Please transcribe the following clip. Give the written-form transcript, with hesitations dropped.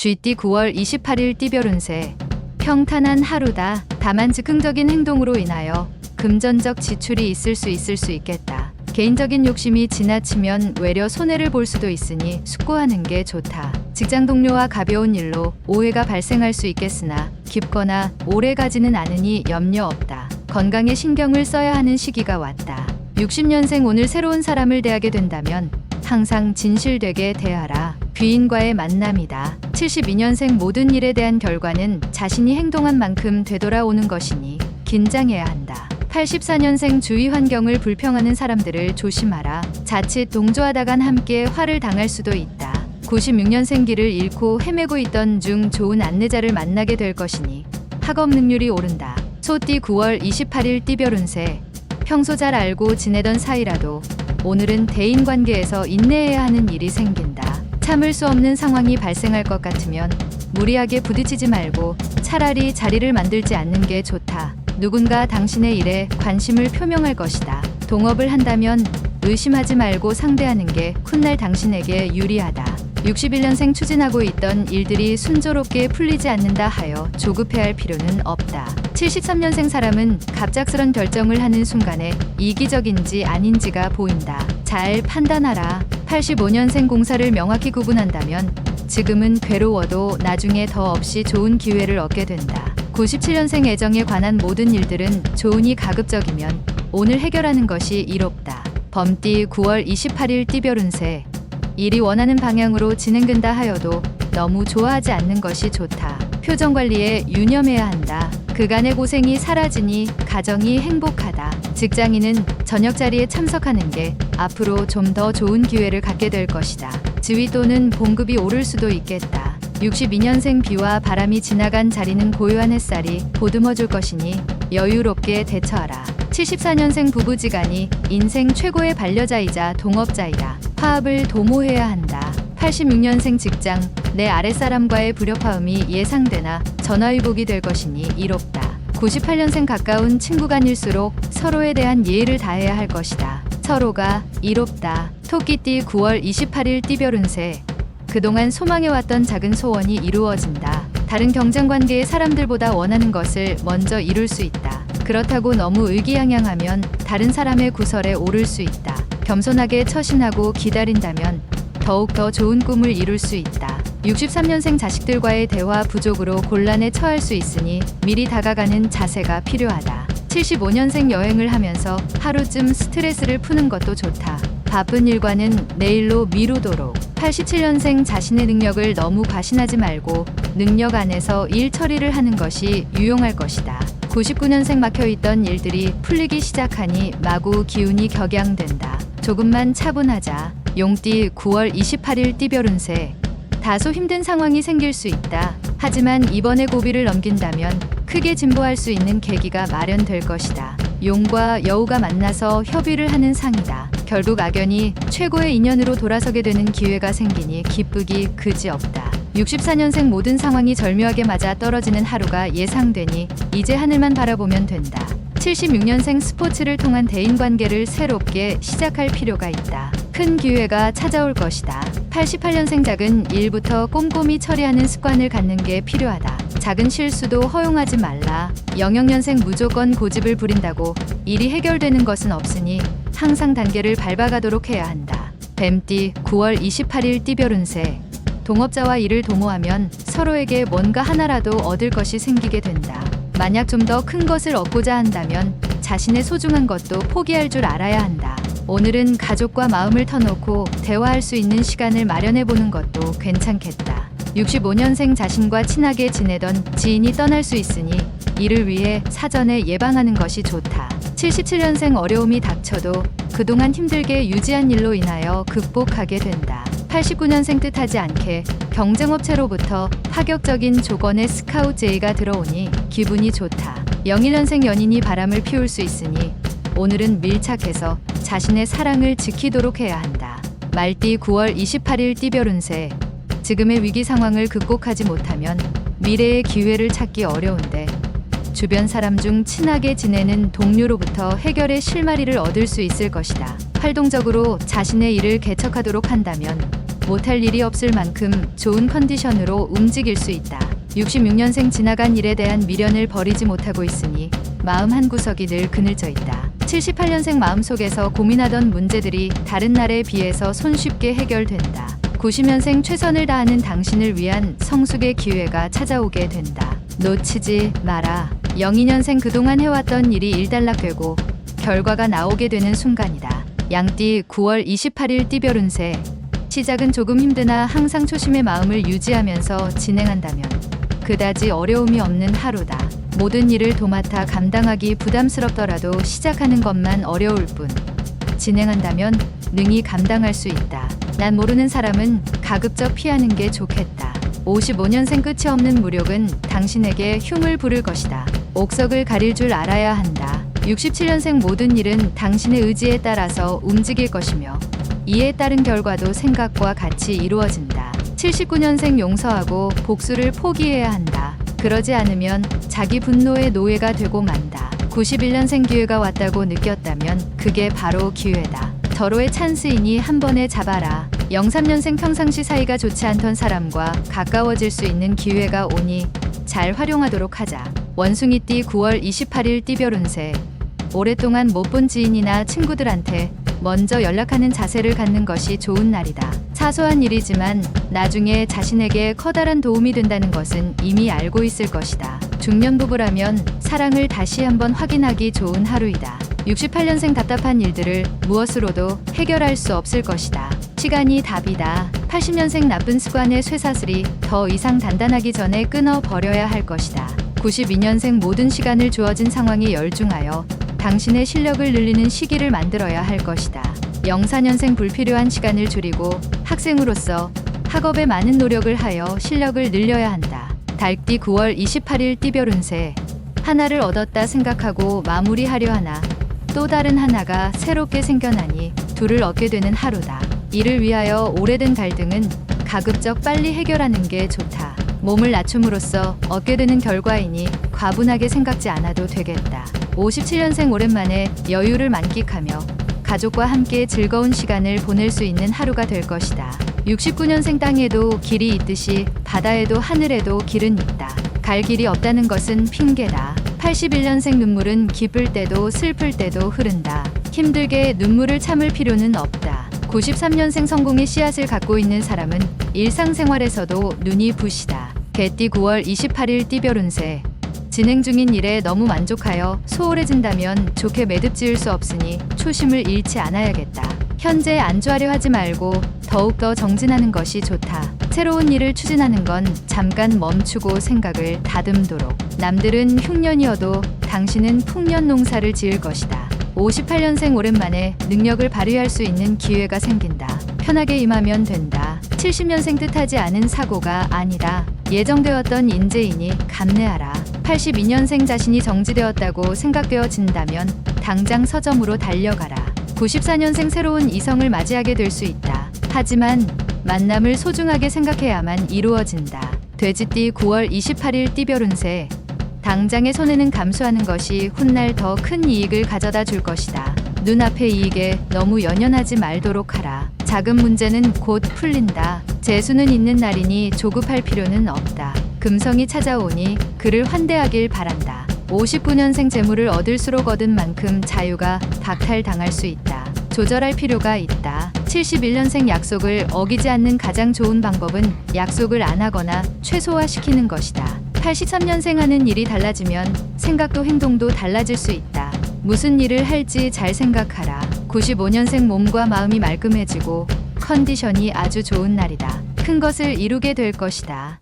GT 9월 28일 띠별 운세. 평탄한 하루다. 다만 즉흥적인 행동으로 인하여 금전적 지출이 있을 수 있겠다. 개인적인 욕심이 지나치면 외려 손해를 볼 수도 있으니 숙고하는 게 좋다. 직장 동료와 가벼운 일로 오해가 발생할 수 있겠으나 깊거나 오래 가지는 않으니 염려 없다. 건강에 신경을 써야 하는 시기가 왔다. 60년생 오늘 새로운 사람을 대하게 된다면 항상 진실되게 대하라. 귀인과의 만남이다. 72년생 모든 일에 대한 결과는 자신이 행동한 만큼 되돌아오는 것이니 긴장해야 한다. 84년생 주위 환경을 불평하는 사람들을 조심하라. 자칫 동조하다간 함께 화를 당할 수도 있다. 96년생 길을 잃고 헤매고 있던 중 좋은 안내자를 만나게 될 것이니 학업 능률이 오른다. 소띠 9월 28일 띠별 운세. 평소 잘 알고 지내던 사이라도 오늘은 대인관계에서 인내해야 하는 일이 생긴다. 참을 수 없는 상황이 발생할 것 같으면 무리하게 부딪히지 말고 차라리 자리를 만들지 않는 게 좋다. 누군가 당신의 일에 관심을 표명할 것이다. 동업을 한다면 의심하지 말고 상대하는 게 훗날 당신에게 유리하다. 61년생 추진하고 있던 일들이 순조롭게 풀리지 않는다 하여 조급해할 필요는 없다. 73년생 사람은 갑작스런 결정을 하는 순간에 이기적인지 아닌지가 보인다. 잘 판단하라. 85년생 공사를 명확히 구분한다면 지금은 괴로워도 나중에 더 없이 좋은 기회를 얻게 된다. 97년생 애정에 관한 모든 일들은 좋으니 가급적이면 오늘 해결하는 것이 이롭다. 범띠 9월 28일 띠별 운세. 일이 원하는 방향으로 진행된다 하여도 너무 좋아하지 않는 것이 좋다. 표정 관리에 유념해야 한다. 그간의 고생이 사라지니 가정이 행복하다. 직장인은 저녁 자리에 참석하는 게 앞으로 좀 더 좋은 기회를 갖게 될 것이다. 지위 또는 봉급이 오를 수도 있겠다. 62년생 비와 바람이 지나간 자리는 고요한 햇살이 보듬어 줄 것이니 여유롭게 대처하라. 74년생 부부지간이 인생 최고의 반려자이자 동업자이다. 화합을 도모해야 한다. 86년생 직장, 내 아랫사람과의 불협화음이 예상되나 전화위복이 될 것이니 이롭다. 98년생 가까운 친구 간일수록 서로에 대한 예의를 다해야 할 것이다. 서로가 이롭다. 토끼띠 9월 28일 띠별 운세. 그동안 소망해왔던 작은 소원이 이루어진다. 다른 경쟁관계의 사람들보다 원하는 것을 먼저 이룰 수 있다. 그렇다고 너무 의기양양하면 다른 사람의 구설에 오를 수 있다. 겸손하게 처신하고 기다린다면 더욱 더 좋은 꿈을 이룰 수 있다. 63년생 자식들과의 대화 부족으로 곤란에 처할 수 있으니 미리 다가가는 자세가 필요하다. 75년생 여행을 하면서 하루쯤 스트레스를 푸는 것도 좋다. 바쁜 일과는 내일로 미루도록. 87년생 자신의 능력을 너무 과신하지 말고 능력 안에서 일 처리를 하는 것이 유용할 것이다. 99년생 막혀있던 일들이 풀리기 시작하니 마구 기운이 격양된다. 조금만 차분하자. 용띠 9월 28일 띠별 운세. 다소 힘든 상황이 생길 수 있다. 하지만 이번에 고비를 넘긴다면 크게 진보할 수 있는 계기가 마련될 것이다. 용과 여우가 만나서 협의를 하는 상이다. 결국 악연이 최고의 인연으로 돌아서게 되는 기회가 생기니 기쁘기 그지없다. 64년생 모든 상황이 절묘하게 맞아 떨어지는 하루가 예상되니 이제 하늘만 바라보면 된다. 76년생 스포츠를 통한 대인관계를 새롭게 시작할 필요가 있다. 큰 기회가 찾아올 것이다. 88년생 작은 일부터 꼼꼼히 처리하는 습관을 갖는 게 필요하다. 작은 실수도 허용하지 말라. 영역년생 무조건 고집을 부린다고 일이 해결되는 것은 없으니 항상 단계를 밟아가도록 해야 한다. 뱀띠 9월 28일 띠별 운세. 동업자와 일을 도모하면 서로에게 뭔가 하나라도 얻을 것이 생기게 된다. 만약 좀 더 큰 것을 얻고자 한다면 자신의 소중한 것도 포기할 줄 알아야 한다. 오늘은 가족과 마음을 터놓고 대화할 수 있는 시간을 마련해보는 것도 괜찮겠다. 65년생 자신과 친하게 지내던 지인이 떠날 수 있으니 이를 위해 사전에 예방하는 것이 좋다. 77년생 어려움이 닥쳐도 그동안 힘들게 유지한 일로 인하여 극복하게 된다. 89년생 뜻하지 않게 경쟁업체로부터 파격적인 조건의 스카우트 제의가 들어오니 기분이 좋다. 01년생 연인이 바람을 피울 수 있으니 오늘은 밀착해서 자신의 사랑을 지키도록 해야 한다. 말띠 9월 28일 띠별 운세. 지금의 위기 상황을 극복하지 못하면 미래의 기회를 찾기 어려운데 주변 사람 중 친하게 지내는 동료로부터 해결의 실마리를 얻을 수 있을 것이다. 활동적으로 자신의 일을 개척하도록 한다면 못할 일이 없을 만큼 좋은 컨디션으로 움직일 수 있다. 66년생 지나간 일에 대한 미련을 버리지 못하고 있으니 마음 한구석이 늘 그늘져 있다. 78년생 마음속에서 고민하던 문제들이 다른 날에 비해서 손쉽게 해결된다. 90년생 최선을 다하는 당신을 위한 성숙의 기회가 찾아오게 된다. 놓치지 마라. 02년생 그동안 해왔던 일이 일단락되고 결과가 나오게 되는 순간이다. 양띠 9월 28일 띠별 운세. 시작은 조금 힘드나 항상 초심의 마음을 유지하면서 진행한다면 그다지 어려움이 없는 하루다. 모든 일을 도맡아 감당하기 부담스럽더라도 시작하는 것만 어려울 뿐 진행한다면 능히 감당할 수 있다. 난 모르는 사람은 가급적 피하는 게 좋겠다. 55년생 끝이 없는 무력은 당신에게 흉을 부를 것이다. 옥석을 가릴 줄 알아야 한다. 67년생 모든 일은 당신의 의지에 따라서 움직일 것이며 이에 따른 결과도 생각과 같이 이루어진다. 79년생 용서하고 복수를 포기해야 한다. 그러지 않으면 자기 분노의 노예가 되고 만다. 91년생 기회가 왔다고 느꼈다면 그게 바로 기회다. 절호의 찬스이니 한 번에 잡아라. 03년생 평상시 사이가 좋지 않던 사람과 가까워질 수 있는 기회가 오니 잘 활용하도록 하자. 원숭이띠 9월 28일 띠별 운세. 오랫동안 못 본 지인이나 친구들한테 먼저 연락하는 자세를 갖는 것이 좋은 날이다. 사소한 일이지만 나중에 자신에게 커다란 도움이 된다는 것은 이미 알고 있을 것이다. 중년 부부라면 사랑을 다시 한번 확인하기 좋은 하루이다. 68년생 답답한 일들을 무엇으로도 해결할 수 없을 것이다. 시간이 답이다. 80년생 나쁜 습관의 쇠사슬이 더 이상 단단하기 전에 끊어버려야 할 것이다. 92년생 모든 시간을 주어진 상황에 열중하여 당신의 실력을 늘리는 시기를 만들어야 할 것이다. 04년생 불필요한 시간을 줄이고 학생으로서 학업에 많은 노력을 하여 실력을 늘려야 한다. 달띠 9월 28일 띠별 운세. 하나를 얻었다 생각하고 마무리하려 하나 또 다른 하나가 새롭게 생겨나니 둘을 얻게 되는 하루다. 이를 위하여 오래된 갈등은 가급적 빨리 해결하는 게 좋다. 몸을 낮춤으로써 얻게 되는 결과이니 과분하게 생각지 않아도 되겠다. 57년생 오랜만에 여유를 만끽하며 가족과 함께 즐거운 시간을 보낼 수 있는 하루가 될 것이다. 69년생 땅에도 길이 있듯이 바다에도 하늘에도 길은 있다. 갈 길이 없다는 것은 핑계다. 81년생 눈물은 기쁠 때도 슬플 때도 흐른다. 힘들게 눈물을 참을 필요는 없다. 93년생 성공의 씨앗을 갖고 있는 사람은 일상생활에서도 눈이 부시다. 개띠 9월 28일 띠별 운세. 진행 중인 일에 너무 만족하여 소홀해진다면 좋게 매듭 지을 수 없으니 초심을 잃지 않아야겠다. 현재 안주하려 하지 말고 더욱더 정진하는 것이 좋다. 새로운 일을 추진하는 건 잠깐 멈추고 생각을 다듬도록. 남들은 흉년이어도 당신은 풍년 농사를 지을 것이다. 58년생 오랜만에 능력을 발휘할 수 있는 기회가 생긴다. 편하게 임하면 된다. 70년생 뜻하지 않은 사고가 아니다. 예정되었던 인재이니 감내하라. 82년생 자신이 정지되었다고 생각되어진다면 당장 서점으로 달려가라. 94년생 새로운 이성을 맞이하게 될 수 있다. 하지만 만남을 소중하게 생각해야만 이루어진다. 돼지띠 9월 28일 띠별 운세. 당장의 손해는 감수하는 것이 훗날 더 큰 이익을 가져다 줄 것이다. 눈앞의 이익에 너무 연연하지 말도록 하라. 작은 문제는 곧 풀린다. 재수는 있는 날이니 조급할 필요는 없다. 금성이 찾아오니 그를 환대하길 바란다. 59년생 재물을 얻을수록 얻은 만큼 자유가 박탈당할 수 있다. 조절할 필요가 있다. 71년생 약속을 어기지 않는 가장 좋은 방법은 약속을 안 하거나 최소화시키는 것이다. 83년생 하는 일이 달라지면 생각도 행동도 달라질 수 있다. 무슨 일을 할지 잘 생각하라. 95년생 몸과 마음이 말끔해지고 컨디션이 아주 좋은 날이다. 큰 것을 이루게 될 것이다.